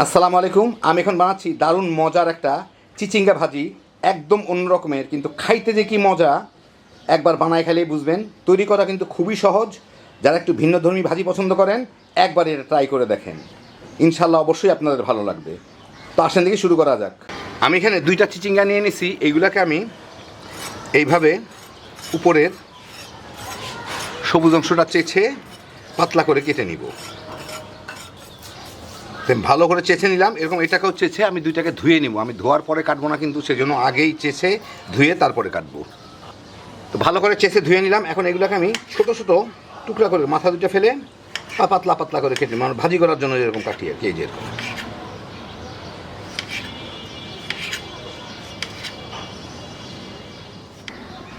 আসসালামু আলাইকুম। আমি এখন বানাচ্ছি দারুণ মজার একটা চিচিঙ্গা ভাজি, একদম অন্য রকমের, কিন্তু খাইতে যে কি মজা একবার বানায় খাইলেই বুঝবেন। তৈরি করা কিন্তু খুবই সহজ। যারা একটু ভিন্নধর্মী ভাজি পছন্দ করেন একবার এটা ট্রাই করে দেখেন, ইনশাল্লাহ অবশ্যই আপনাদের ভালো লাগবে। তো আসেন দেখি শুরু করা যাক। আমি এখানে 2টা চিচিঙ্গা নিয়ে নিছি। এইগুলোকে আমি এইভাবে উপরের সবুজ অংশটা চেঁচে পাতলা করে কেটে নিব। ভালো করে চেঁচে নিলাম। এরকম এটাকেও চেঁচে আমি 2টাকে ধুয়ে নিব। আমি ধোয়ার পরে কাটবো না, কিন্তু সেজন্য আগেই চেঁচে ধুয়ে তারপরে কাটবো। তো ভালো করে চেঁচে ধুয়ে নিলাম। এখন এগুলোকে আমি ছোটো ছোটো টুকরা করে মাথা দুটো ফেলে পাতলা পাতলা করে কেটে, মানে ভাজি করার জন্য যেরকম কাটি আর কি, যেরকম।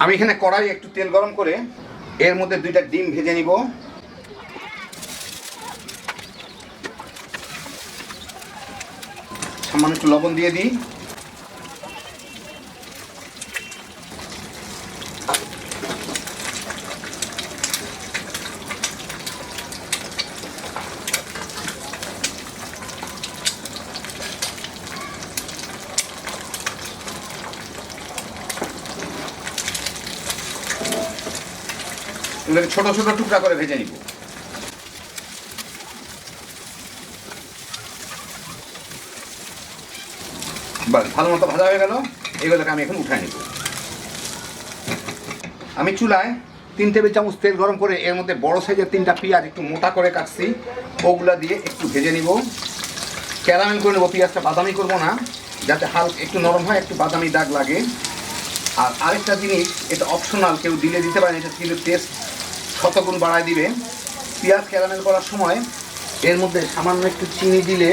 আমি এখানে কড়াই একটু তেল গরম করে এর মধ্যে 2টা ডিম ভেজে নিব। সামান্য একটু লবণ দিয়ে দিই। এগুলোকে ছোটো ছোটো টুকরা করে ভেজে নিব। বাস ভালো মতো ভাজা হয়ে গেল। এগুলোকে আমি এখন উঠাই নিব। আমি চুলায় 3 টেবিল চামচ তেল গরম করে এর মধ্যে বড় সাইজের 3টা পেঁয়াজ একটু মোটা করে কাটছি, ওগুলা দিয়ে একটু ভেজে নিব। ক্যারামেল করে নেবো। পেঁয়াজটা বাদামি করব না, যাতে হালকা একটু নরম হয়, একটু বাদামি দাগ লাগে। আর আরেকটা জিনিস, এটা অপশনাল, কেউ দিলে দিতে পারেন, এটা কিন্তু টেস্ট শতগুণ বাড়ায় দিবে। পেঁয়াজ ক্যারামেল করার সময় এর মধ্যে সামান্য একটু চিনি দিলে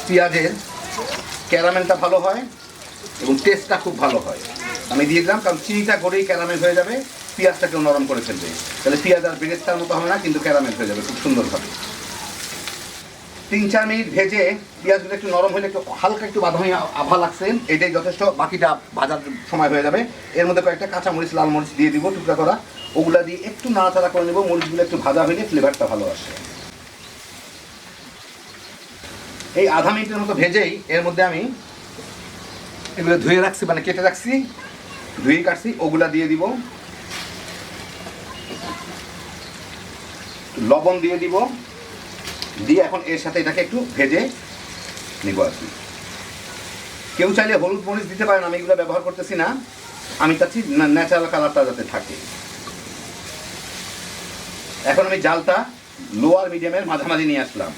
পেঁয়াজের ক্যারামেলটা ভালো হয় এবং টেস্টটা খুব ভালো হয়। আমি দিয়ে দিলাম, কারণ চিনিটা গড়েই ক্যারামেল হয়ে যাবে, পেঁয়াজটাকেও নরম করে ফেলবে। তাহলে পেঁয়াজ আর বেরেস্তার মতো হবে না, কিন্তু ক্যারামেল হয়ে যাবে খুব সুন্দরভাবে। 3-4 মিনিট ভেজে পেঁয়াজগুলো একটু নরম হলে, একটু হালকা একটু বাদামি আভা লাগছে, এটাই যথেষ্ট। বাকিটা ভাজার সময় হয়ে যাবে। এর মধ্যে কয়েকটা কাঁচা মরিচ, লাল মরিচ দিয়ে দিব টুকরা করা। ওগুলা দিয়ে একটু নাড়াচাড়া করে নেব। মরিচগুলো একটু ভাজা হলে ফ্লেভারটা ভালো আসে। এই আধা মিনিটের মতো ভেজেই এর মধ্যে আমি এগুলো ধুয়ে রাখছি, মানে কেটে রাখছি, ধুয়ে কাটছি, ওগুলা দিয়ে দিব। লবণ দিয়ে দিব, দিয়ে এখন এর সাথে এটাকে একটু ভেজে নিব আর কি। কেউ চাইলে হলুদ মরিচ দিতে পারেন, আমি এগুলো ব্যবহার করতেছি না। আমি চাচ্ছি ন্যাচারাল কালারটা যাতে থাকে। এখন আমি জালটা লো আর মিডিয়ামের মাঝামাঝি নিয়ে আসলাম।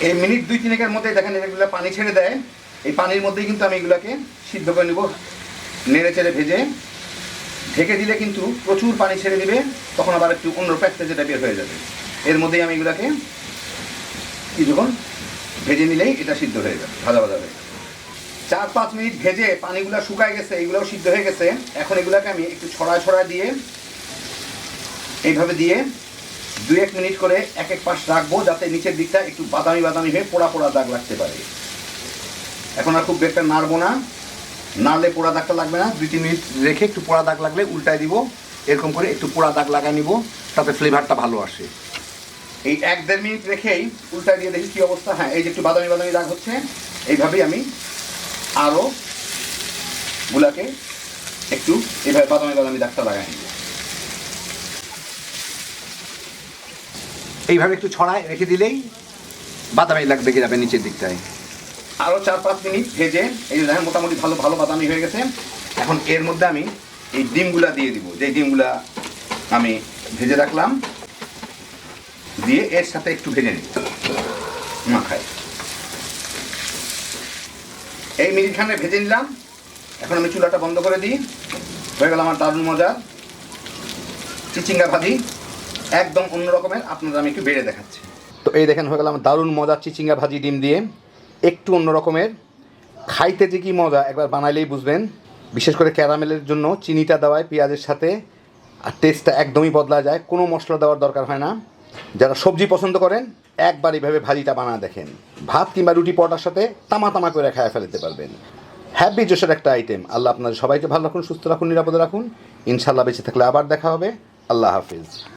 এই মিনিট 2-3 মধ্যে দেখেন এগুলো পানি ছেড়ে দেয়। এই পানির মধ্যেই কিন্তু আমি এগুলোকে সিদ্ধ করে নেব। নেড়ে চেড়ে ভেজে ঢেকে দিলে কিন্তু প্রচুর পানি ছেড়ে দিবে, তখন আবার একটু অন্য প্যাকটা যেটা বের হয়ে যাবে। এর মধ্যেই আমি এগুলোকে কিছুক্ষণ ভেজে নিলেই এটা সিদ্ধ হয়ে যাবে, ভাজা ভাজা হয়ে যাবে। 4-5 মিনিট ভেজে পানিগুলো শুকায় গেছে, এগুলোও সিদ্ধ হয়ে গেছে। এখন এগুলোকে আমি একটু ছড়ায় দিয়ে এইভাবে দিয়ে 2-1 মিনিট করে এক এক পাশ রাখবো, যাতে নিচের দিকটা একটু বাদামি বাদামি হয়ে পোড়া পোড়া দাগ লাগতে পারে। এখন আর খুব বেশটা নাড়বো না, নাড়লে পোড়া দাগটা লাগবে না। 2-3 মিনিট রেখে একটু পোড়া দাগ লাগলে উল্টায় দিব। এরকম করে একটু পোড়া দাগ লাগায় নিব, তাতে ফ্লেভারটা ভালো আসে। এই 1-1.5 মিনিট রেখেই উল্টায় দিয়ে দেখি কী অবস্থা। হ্যাঁ, এই যে একটু বাদামি বাদামি দাগ হচ্ছে, এইভাবেই আমি আরও গুলাকে একটু এইভাবে বাদামি বাদামি দাগটা লাগাই নিব। এইভাবে একটু ছড়ায় রেখে দিলেই বাদামি দাগ দেখে যাবে নিচের দিকটায়। আরও 4-5 মিনিট ভেজে এই যে দেখেন মোটামুটি ভালো ভালো বাদামি হয়ে গেছে। এখন এর মধ্যে আমি এই ডিমগুলা দিয়ে দিব, যে ডিমগুলা আমি ভেজে রাখলাম, দিয়ে এর সাথে একটু ভেজে নিব মাখায়। এই মিনিটখানে ভেজে নিলাম। এখন আমি চুলাটা বন্ধ করে দিই। হয়ে গেল আমার দারুণ মজার চিচিঙ্গা ভাজি, একদম অন্য রকমের। আপনাদের আমি একটু বেড়ে দেখাচ্ছি। তো এই দেখেন হয়ে গেল আমার দারুণ মজার চিচিঙ্গা ভাজি ডিম দিয়ে, একটু অন্য রকমের। খাইতে যে কি মজা একবার বানাইলেই বুঝবেন। বিশেষ করে ক্যারামেলের জন্য চিনিটা দেওয়ায় পেঁয়াজের সাথে আর টেস্টটা একদমই বদলা যায়। কোনো মশলা দেওয়ার দরকার হয় না। যারা সবজি পছন্দ করেন একবার এইভাবে ভাজিটা বানা দেখেন, ভাত কিংবা রুটি পরোটার সাথে তামা তামা করে খায় ফেলতে পারবেন। হ্যাপি জোশের একটা আইটেম। আল্লাহ আপনাদের সবাইকে ভালো রাখুন, সুস্থ রাখুন, নিরাপদে রাখুন। ইনশাল্লাহ বেঁচে থাকলে আবার দেখা হবে। আল্লাহ হাফিজ।